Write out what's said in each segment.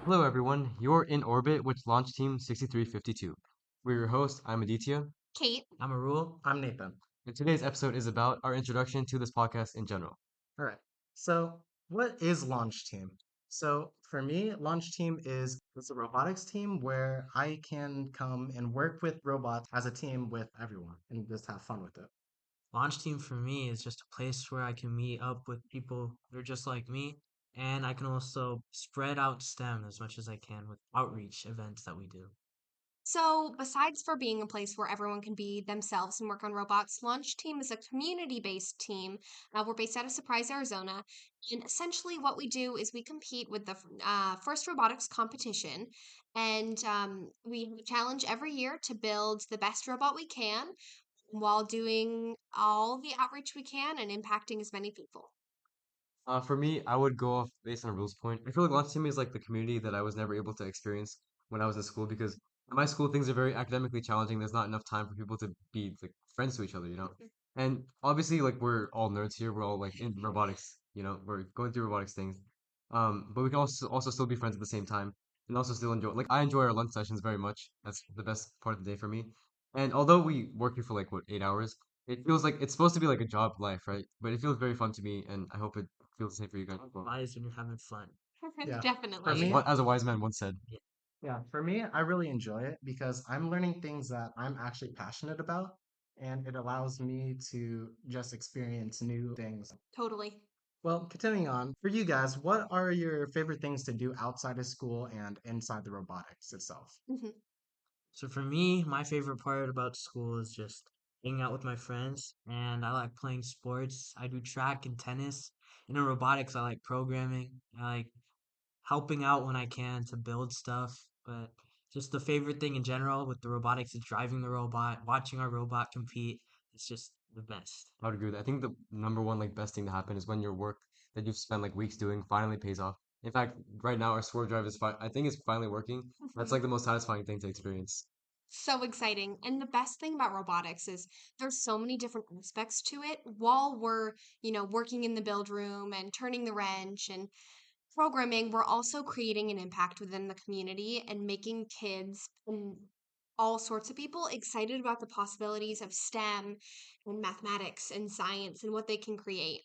Hello, everyone. You're in orbit with Launch Team 6352. We're your host. I'm Aditya, Kate. I'm a rule. I'm Nathan. and today's episode is about our introduction to this podcast in general. All right. So, what is Launch Team? So, for me, Launch Team is it's a robotics team where I can come and work with robots as a team with everyone and just have fun with it. Launch team for me is just a place where I can meet up with people that are just like me, and I can also spread out STEM as much as I can with outreach events that we do. So, besides for being a place where everyone can be themselves and work on robots, Launch Team is a community based team. We're based out of Surprise, Arizona. And essentially, what we do is we compete with the FIRST robotics competition. And we have a challenge every year to build the best robot we can while doing all the outreach we can and impacting as many people. For me, I would go off based on a rules point. I feel like Launch Team is like the community that I was never able to experience when I was in school because in my school things are very academically challenging. There's not enough time for people to be like friends to each other, you know? And obviously, like we're all nerds here. We're all like in robotics, you know? We're going through robotics things. But we can also still be friends at the same time and also still enjoy. Like I enjoy our lunch sessions very much. That's the best part of the day for me. And although we work here for like what 8 hours, it feels like it's supposed to be like a job life, right? But it feels very fun to me, and I hope it feels the same for you guys as well. Wise when you're having fun. Yeah. For As Definitely. me, as a wise man once said. Yeah. I really enjoy it because I'm learning things that I'm actually passionate about, and it allows me to just experience new things. Totally. Well, continuing on, for you guys, what are your favorite things to do outside of school and inside the robotics itself? Mhm. So for me, my favorite part about school is just hanging out with my friends, and I like playing sports. I do track and tennis. And in robotics, I like programming. I like helping out when I can to build stuff. But just the favorite thing in general with the robotics is driving the robot, watching our robot compete. It's just the best. I would agree with that. I think the number one like best thing to happen is when your work that you've spent like weeks doing finally pays off. In fact, right now our swerve drive is I think it's finally working. That's like the most satisfying thing to experience. So exciting. And the best thing about robotics is there's so many different aspects to it while we're, working in the build room and turning the wrench and programming, we're also creating an impact within the community and making kids and all sorts of people excited about the possibilities of STEM and mathematics and science and what they can create.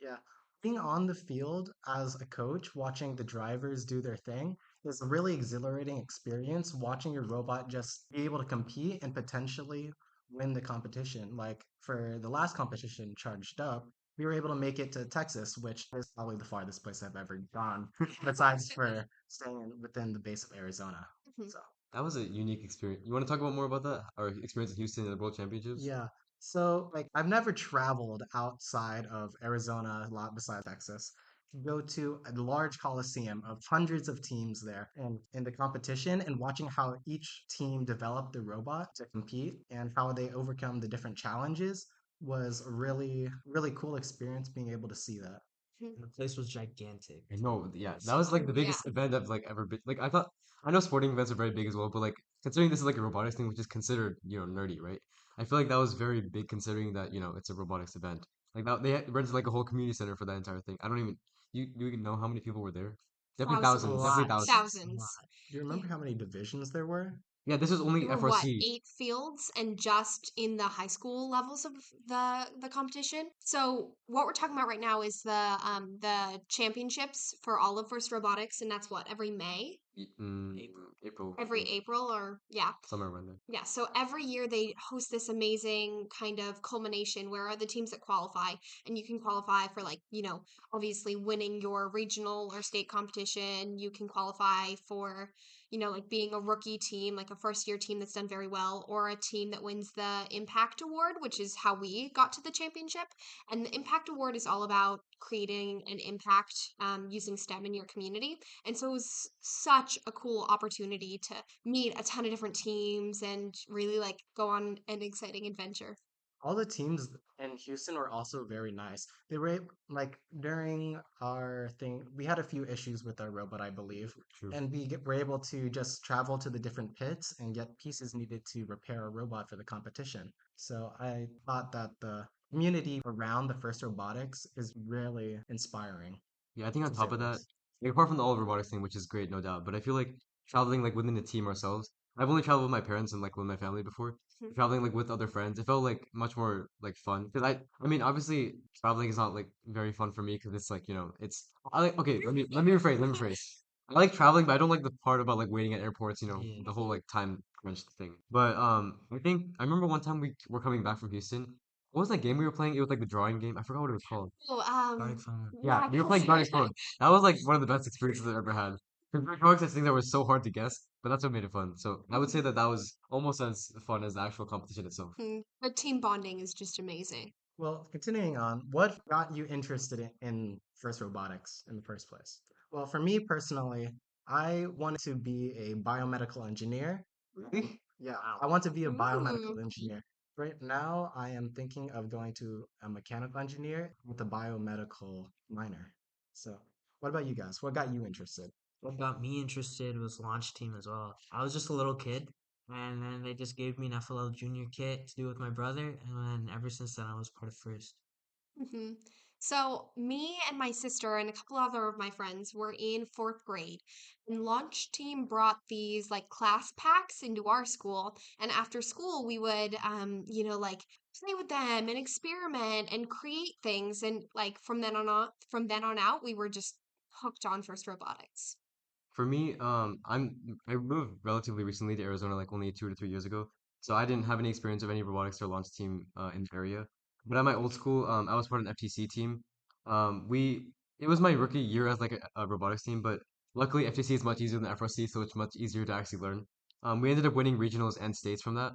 Yeah. Being on the field as a coach, watching the drivers do their thing is a really exhilarating experience. Watching your robot just be able to compete and potentially win the competition. Like for the last competition, Charged Up, we were able to make it to Texas, which is probably the farthest place I've ever gone, besides for staying within the base of Arizona. Mhm. So. That was a unique experience. You want to talk about more about that? Our experience in Houston in the World Championships? Yeah. So, like, I've never traveled outside of Arizona, a lot besides Texas, to go to a large coliseum of hundreds of teams there and in the competition and watching how each team developed the robot to compete and how they overcome the different challenges was a really, really cool experience being able to see that. And the place was gigantic. I know, It yeah, was that was like the Yeah. biggest event I've like ever been. Like I thought, I know sporting events are very big as well, but like considering this is like a robotics thing, which is considered nerdy, right? I feel like that was very big considering that it's a robotics event. Like that they had rented like a whole community center for that entire thing. I don't even you even know how many people were there? Definitely a thousands, definitely Thousands. lot. thousands. A Thousands. lot. Do you Yeah. remember how many divisions there were? Yeah, this was There only were what, FRC. 8 fields and just in the high school levels of the competition. So what we're talking about right now is the championships for all of First Robotics, and that's what, every May? April. April, I Every think, April or yeah. somewhere around there. Yeah, so every year they host this amazing kind of culmination where are the teams that qualify, and you can qualify for like, obviously winning your regional or state competition. You can qualify for, like being a rookie team, like a first year team that's done very well, or a team that wins the Impact Award, which is how we got to the championship. And the Impact Award is all about creating an impact using STEM in your community. And so it was such a cool opportunity to meet a ton of different teams and really like go on an exciting adventure. All the teams in Houston were also very nice. They were like during our thing, we had a few issues with our robot, I believe, True. and were able to just travel to the different pits and get pieces needed to repair a robot for the competition. So I thought that the community around the first robotics is really inspiring, Yeah, I think on to say top the of that, least. Like apart from the all robotics thing, which is great, no doubt. But I feel like traveling like within the team ourselves. I've only traveled with my parents and like with my family before. Mhm. Traveling like with other friends, it felt like much more like fun. Because I mean, obviously traveling is not like very fun for me because it's like it's. I like okay. Let me rephrase. Let me rephrase. I like traveling, but I don't like the part about like waiting at airports. Yeah. The whole Mhm. like time crunch thing. But I think I remember one time we were coming back from Houston. What was that game we were playing? It was like the drawing game. I forgot what it was called. Oh, Garlic phone. Yeah, yeah, we were playing Gartic Phone. That was like one of the best experiences I've ever had. Because we were drawing such things that were so hard to guess, but that's what made it fun. So I would say that that was almost as fun as the actual competition itself. But team bonding is just amazing. Well, continuing on, what got you interested in FIRST robotics in the first place? Well, for me personally, I wanted to be a biomedical engineer. Really? Yeah, I want to be a Ooh. biomedical engineer. Right now, I am thinking of going to a mechanical engineer with a biomedical minor. So, what about you guys? What got you interested? What got me interested was launch team as well. I was just a little kid, and then they just gave me an FLL junior kit to do with my brother, and then ever since then I was part of first. hmm So, me and my sister and a couple other of my friends were in fourth grade, and Launch Team brought these like class packs into our school. And after school, we would, like play with them and experiment and create things. And like from then on out, we were just hooked on First Robotics. For me, I moved relatively recently to Arizona, like only 2 to 3 years ago. So I didn't have any experience of any robotics or launch team in the area. But at my old school, I was part of an FTC team. We It was my rookie year as like a robotics team, but luckily FTC is much easier than FRC, so it's much easier to actually learn. We ended up winning regionals and states from that.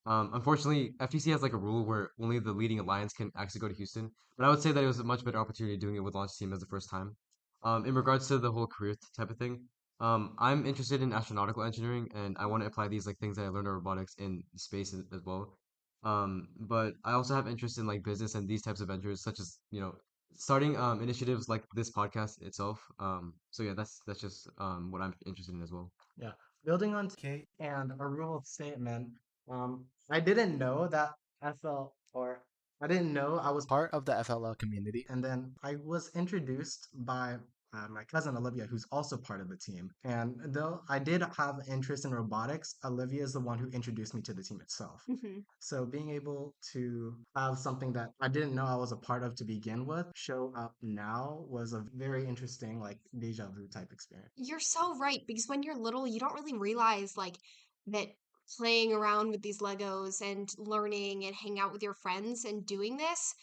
Unfortunately, FTC has like a rule where only the leading alliance can actually go to Houston. But I would say that it was a much better opportunity doing it with launch team as the first time. In regards to the whole career type of thing. I'm interested in astronautical engineering, and I want to apply these like things that I learned in robotics in space as well. But I also have interest in like business and these types of ventures, such as starting initiatives like this podcast itself. So yeah, that's just what I'm interested in as well. Yeah, building on Kate and a rule of statement, I didn't know that FL or I didn't know I was part of the FLL community. And then I was introduced by my cousin Olivia, who's also part of the team. And though I did have interest in robotics, Olivia is the one who introduced me to the team itself. So being able to have something that I didn't know I was a part of to begin with show up now was a very interesting, like deja vu type experience. You're so right because when you're little, you don't really realize like that playing around with these Legos and learning and hang out with your friends and doing this,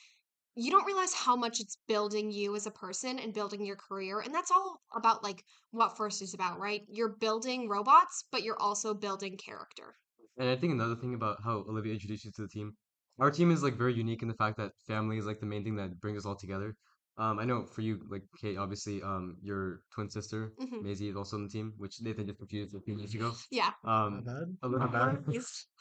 you don't realize how much it's building you as a person and building your career. And that's all about like what First is about, right? You're building robots, but you're also building character. And I think another thing about how Olivia introduced you to the team, our team is like very unique in the fact that family is like the main thing that brings us all together. I know for you, like Kate, obviously, your twin sister hmm Maisie is also on the team, which Nathan just confused a few minutes ago. Yeah. My bad. My Olivia,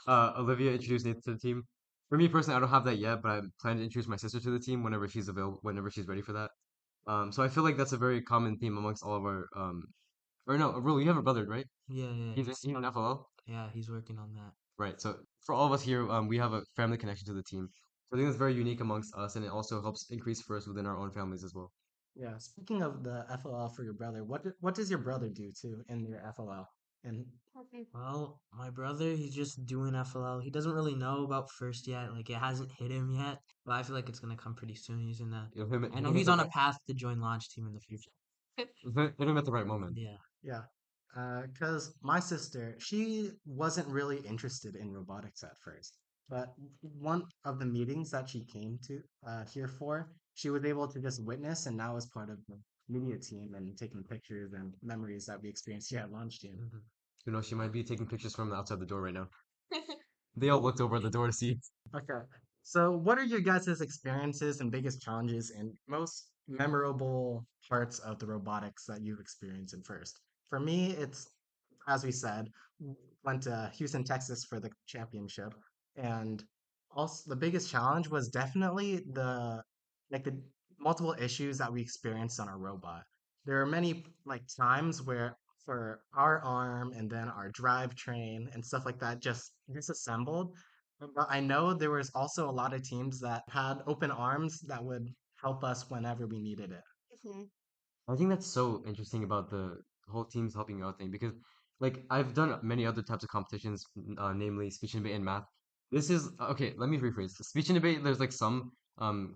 bad. Olivia introduced Nathan to the team. For me personally, I don't have that yet, but I'm planning to introduce my sister to the team whenever she's available, whenever she's ready for that. So I feel like that's a very common theme amongst all of our or no, Rule, you have a brother, right? Yeah, yeah, He's on FLL. yeah. He's working on that. Right. So for all of us here, we have a family connection to the team. So I think that's very unique amongst us, and it also helps increase first within our own families as well. Yeah, speaking of the FLL for your brother, what does your brother do too in your FLL? And Well, my brother, he's just doing FLL. He doesn't really know about first yet. Like it hasn't hit him yet, but I feel like it's gonna come pretty soon. He's in the. I Hit know him at he's the on a right, path to join launch team in the future. hit him at the right moment. Yeah. yeah, because my sister, she wasn't really interested in robotics at first, but one of the meetings that she came to here for, she was able to just witness, and now is part of the media team and taking pictures and memories that we experienced here at Launch Team. Hmm. Who knows? She might be taking pictures from outside the door right now. They all looked over at the door to see. Okay. So, what are your guys' experiences and biggest challenges and most memorable parts of the robotics that you've experienced in first? For me, it's, as we said, went to Houston, Texas for the championship. And also, the biggest challenge was definitely the multiple issues that we experienced on our robot. There are many like times where for our arm and then our drivetrain and stuff like that just disassembled, but I know there was also a lot of teams that had open arms that would help us whenever we needed it. I think that's so interesting about the whole teams helping you out thing because, like, I've done many other types of competitions, namely speech and debate and math. This is okay. Let me rephrase. Speech and debate, there's like some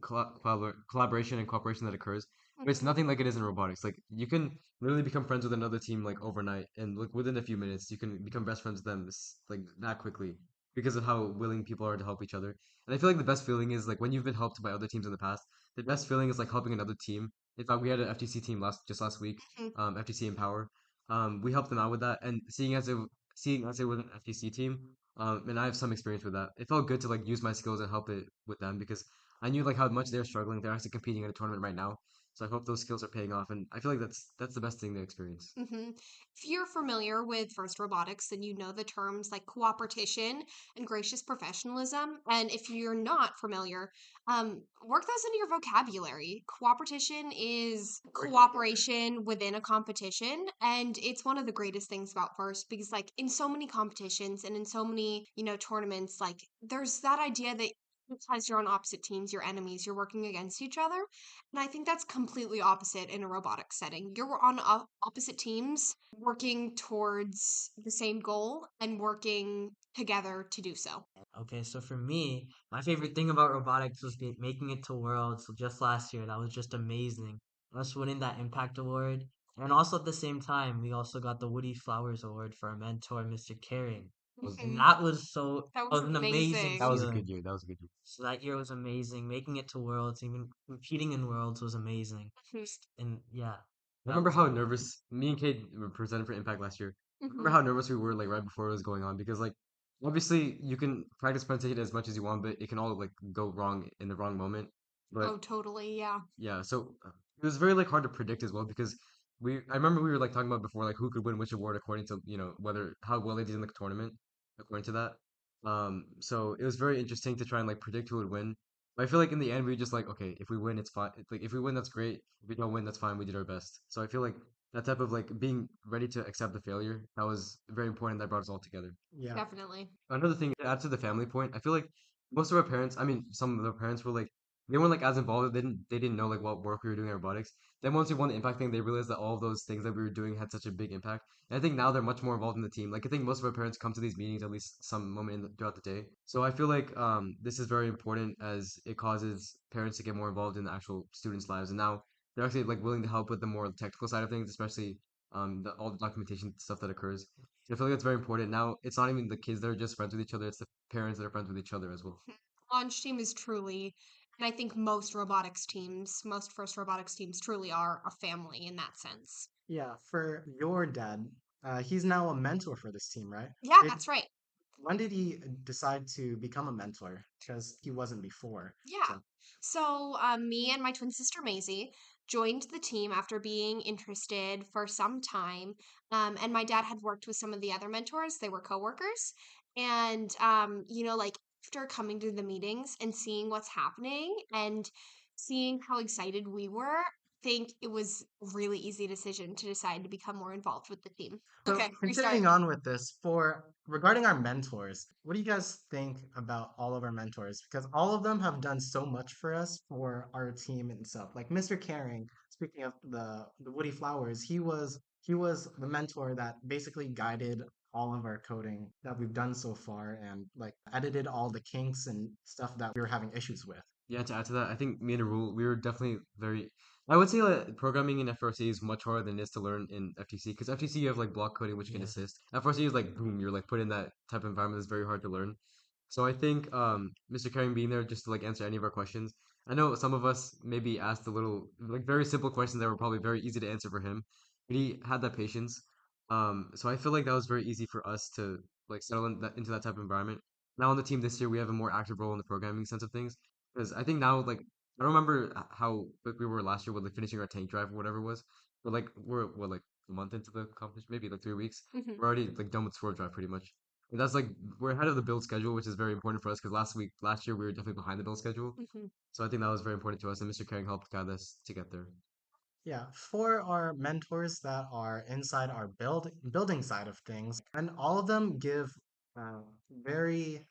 collaboration and cooperation that occurs, but it's Mhm. nothing like it is in robotics. Like, you can literally become friends with another team like overnight, and like within a few minutes, you can become best friends with them like that quickly because of how willing people are to help each other. And I feel like the best feeling is like when you've been helped by other teams in the past. The best feeling is like helping another team. In fact, we had an FTC team last week, Mhm. FTC Empower. We helped them out with that, and seeing as it was an FTC team, and I have some experience with that. It felt good to like use my skills and help it with them because I knew like how much they're struggling. They're actually competing in a tournament right now, so I hope those skills are paying off. And I feel like that's the best thing to experience. hmm If you're familiar with FIRST Robotics, then you know the terms like cooperation and gracious professionalism. And if you're not familiar, work those into your vocabulary. Cooperation is cooperation within a competition, and it's one of the greatest things about FIRST because, like, in so many competitions and in so many, tournaments, like, there's that idea that because you're on opposite teams, you're enemies, you're working against each other. And I think that's completely opposite in a robotic setting. You're on opposite teams working towards the same goal and working together to do so. Okay, so for me, my favorite thing about robotics was making it to Worlds just last year. That was just amazing. Us winning that Impact Award. And also at the same time, we also got the Woody Flowers Award for our mentor, Mr. Caring. That was And Mhm. that was That that was was an amazing that amazing. was a good feeling. year. That was a good year. So that year was amazing. Making it to Worlds, even competing in Worlds was amazing. Mhm. And yeah, I that remember was how nervous me and Kate were presented for Impact last year. I remember Mhm. how nervous we were like right before it was going on because like obviously you can practice presentation as much as you want, but it can all like go wrong in the wrong moment. But Oh, totally. Yeah. yeah, so it was very like hard to predict as well because I remember we were like talking about before like who could win which award according to whether how well they did in the tournament according to that. So it was very interesting to try and like predict who would win. But I feel like in the end we just like okay if we win it's fine. Like if we win that's great. If we don't win that's fine. We did our best. So I feel like that type of like being ready to accept the failure that was very important. That brought us all together. Yeah. Definitely. Another thing to add to the family point, I feel like most of our parents, I mean, some of their parents were like, they weren't like as involved. They didn't know like what work we were doing in robotics. Then once we won the impact thing, they realized that all of those things that we were doing had such a big impact. And I think now they're much more involved in the team. Like I think most of our parents come to these meetings at least some moment throughout the day. So I feel like this is very important as it causes parents to get more involved in the actual students' lives. And now they're actually like willing to help with the more technical side of things, especially all the documentation stuff that occurs. So I feel like that's very important. Now it's not even the kids that are just friends with each other; it's the parents that are friends with each other as well. Launch team is truly, and I think most first robotics teams truly are a family in that sense. Yeah. For your dad, he's now a mentor for this team, right? Yeah, Did that's right. When did he decide to become a mentor? Because he wasn't before. Yeah. So, So, me and my twin sister Maisie joined the team after being interested for some time. And my dad had worked with some of the other mentors, they were coworkers. And, like after coming to the meetings and seeing what's happening and seeing how excited we were, I think it was a really easy decision to decide to become more involved with the team. so Okay, restart. continuing on with this, for regarding our mentors, what do you guys think about all of our mentors? Because all of them have done so much for us for our team and stuff. Like Mr. Caring, speaking of the Woody Flowers, he was the mentor that basically guided all of our coding that we've done so far and like edited all the kinks and stuff that we were having issues with. Yeah, to add to that, I think me and Rule, we were definitely very. I would say that programming in FRC is much harder than it is to learn in FTC because FTC you have like block coding which can yeah. assist. FRC is like boom, you're like put in that type of environment that's very hard to learn. So I think Mr. Karim being there just to like answer any of our questions. I know some of us maybe asked a little like very simple questions that were probably very easy to answer for him, but he had that patience. So I feel like that was very easy for us to like settle into that type of environment. Now on the team this year, we have a more active role in the programming sense of things because I think now like I don't remember how quick we were last year with like finishing our tank drive or whatever it was, but like we're what like a month into the competition, maybe like 3 weeks. Mhm. We're already like done with sword drive pretty much. And that's like we're ahead of the build schedule, which is very important for us because last year we were definitely behind the build schedule. Mhm. So I think that was very important to us, and Mr. Caring helped guide us to get there. Yeah, for our mentors that are inside our building side of things, and all of them give very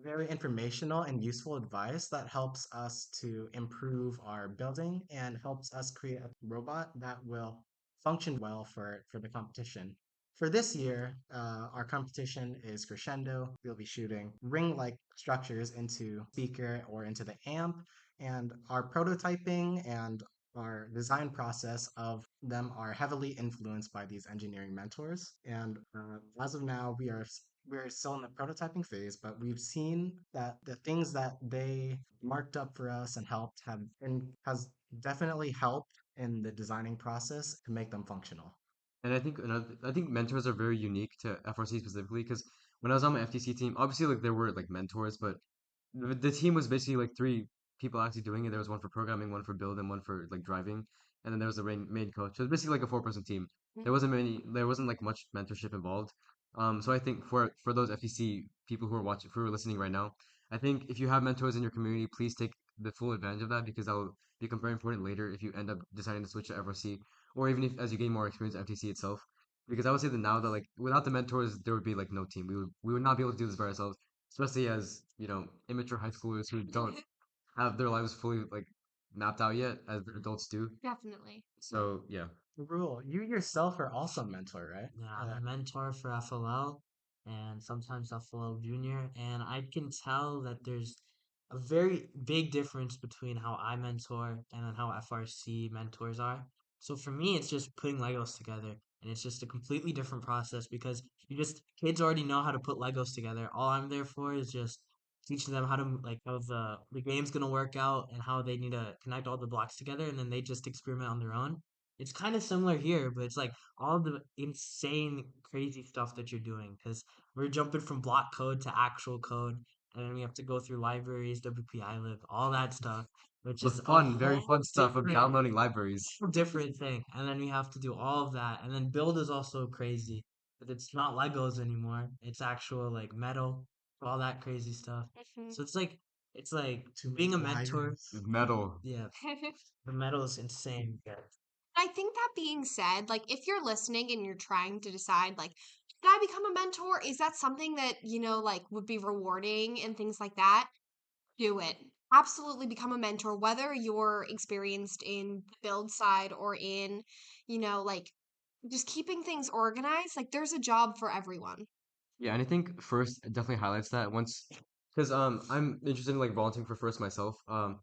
very informational and useful advice that helps us to improve our building and helps us create a robot that will function well for the competition. For this year, our competition is crescendo. We'll be shooting ring-like structures into speaker or into the amp, and our prototyping and our design process of them are heavily influenced by these engineering mentors. And as of now, we're still in the prototyping phase, but we've seen that the things that they marked up for us and helped have and has definitely helped in the designing process to make them functional. And I think mentors are very unique to FRC specifically because when I was on my FTC team, obviously like there were like mentors, but the team was basically like three people actually doing it. There was one for programming, one for build, and one for like driving, and then there was the main coach. So it was basically like a four-person team. There wasn't like much mentorship involved. So I think for those FTC people who are watching, who are listening right now, I think if you have mentors in your community, please take the full advantage of that because that will become very important later if you end up deciding to switch to FRC, or even if as you gain more experience at FTC itself. Because I would say that now that like without the mentors, there would be like no team. We would not be able to do this by ourselves, especially as immature high schoolers who don't have their lives fully like mapped out yet as the adults do. Definitely. So yeah. Rule, you yourself are also a mentor, right? Yeah, I'm a mentor for FLL and sometimes FLL Junior, and I can tell that there's a very big difference between how I mentor and then how FRC mentors are. So for me, it's just putting Legos together, and it's just a completely different process because kids already know how to put Legos together. All I'm there for is just teaching them how to like how the game's gonna work out and how they need to connect all the blocks together, and then they just experiment on their own. It's kind of similar here, but it's like all the insane, crazy stuff that you're doing because we're jumping from block code to actual code, and then we have to go through libraries, WPI lib, all that stuff, which The is a fun, very whole fun stuff of different, downloading libraries. whole different thing. And then we have to do all of that, and then build is also crazy, but it's not Legos anymore; it's actual like metal, all that crazy stuff. Mhm. So it's like Too many being a mentor. wires. Metal. Yeah, the metal is insane, guys. I think that being said, like if you're listening and you're trying to decide like should I become a mentor? Is that something that, like would be rewarding and things like that? Do it. Absolutely become a mentor, whether you're experienced in the build side or in, like just keeping things organized. Like there's a job for everyone. Yeah, and I think first definitely highlights that once, because I'm interested in like volunteering for first myself. I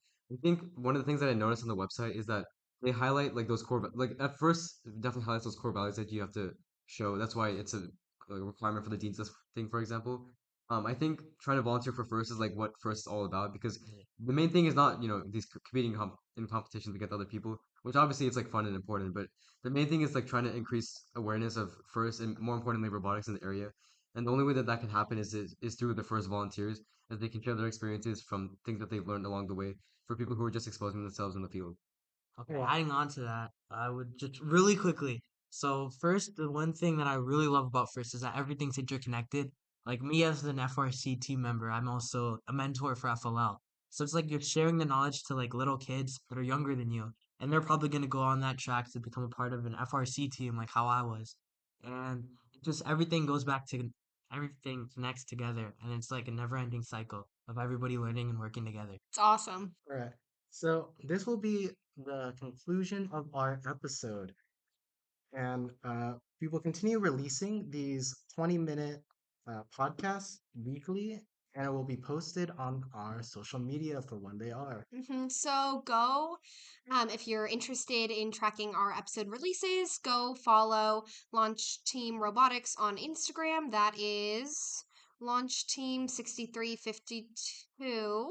think one of the things that I noticed on the website is that they highlight like those like at first it definitely highlights those core values that you have to show. That's why it's a requirement for the dean's list thing, for example. I think trying to volunteer for first is like what first is all about because Yeah. the main thing is not these competing in competitions against other people, which obviously it's like fun and important, but the main thing is like trying to increase awareness of first and more importantly robotics in the area. And the only way that that can happen is through the first volunteers, as they can share their experiences from things that they've learned along the way for people who are just exposing themselves in the field. Okay, adding on to that, I would just really quickly. So first, the one thing that I really love about First is that everything's interconnected. Like me as an FRC team member, I'm also a mentor for FLL. So it's like you're sharing the knowledge to like little kids that are younger than you, and they're probably gonna go on that track to become a part of an FRC team like how I was. And just everything goes back to everything connects together, and it's like a never-ending cycle of everybody learning and working together. It's awesome. All right. So this will be the conclusion of our episode. And we will continue releasing these 20-minute podcasts weekly, and it will be posted on our social media for when they are. So go, if you're interested in tracking our episode releases, go follow Launch Team Robotics on Instagram. That is Launch Team 6352.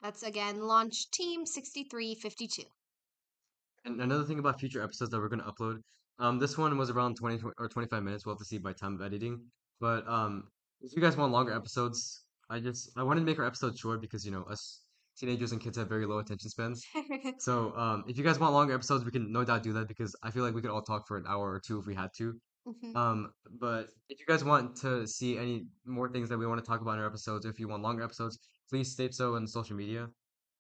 That's again Launch Team 6352. And another thing about future episodes that we're going to upload, this one was around 20 or 25 minutes. We'll have to see by time of editing. But if you guys want longer episodes, I wanted to make our episodes short because us teenagers and kids have very low attention spans. So if you guys want longer episodes, we can no doubt do that because I feel like we could all talk for an hour or two if we had to. Mhm. But if you guys want to see any more things that we want to talk about in our episodes, or if you want longer episodes, please state so on social media.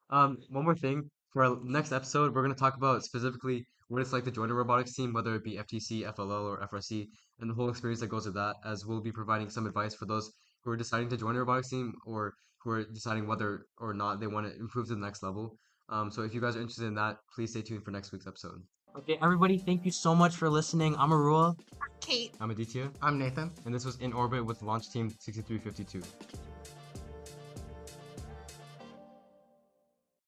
One more thing. For our next episode, we're going to talk about specifically what it's like to join a robotics team, whether it be FTC, FLL, or FRC, and the whole experience that goes with that, as we'll be providing some advice for those who are deciding to join a robotics team or who are deciding whether or not they want to improve to the next level. So if you guys are interested in that, please stay tuned for next week's episode. Okay, everybody, thank you so much for listening. I'm Arua. Kate. I'm Aditya, I'm Nathan. and this was In Orbit with Launch Team 6352.